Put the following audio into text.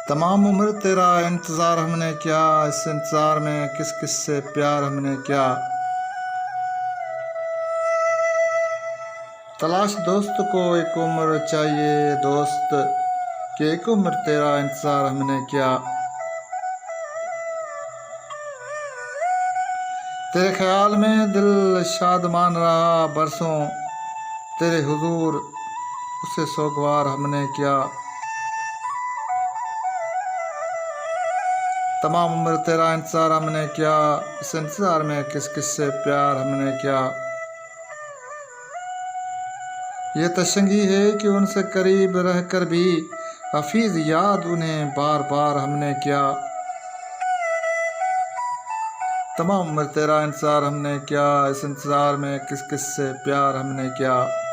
तमाम उम्र तेरा इंतज़ार हमने किया, इस इंतज़ार में किस किस से प्यार हमने किया। तलाश दोस्त को एक उम्र चाहिए दोस्त, कि एक उम्र तेरा इंतज़ार हमने किया। तेरे ख्याल में दिल शादमान रहा बरसों, तेरे हुजूर उसे सोगवार हमने किया। तमाम उम्र तेरा इंतज़ार हमने किया, इस इंतज़ार में किस किस से प्यार हमने किया। ये तशंगी है कि उनसे करीब रहकर भी हफीज़ याद उन्हें बार बार हमने किया। तमाम उम्र तेरा इंतज़ार हमने किया, इस इंतज़ार में किस किस से प्यार हमने किया।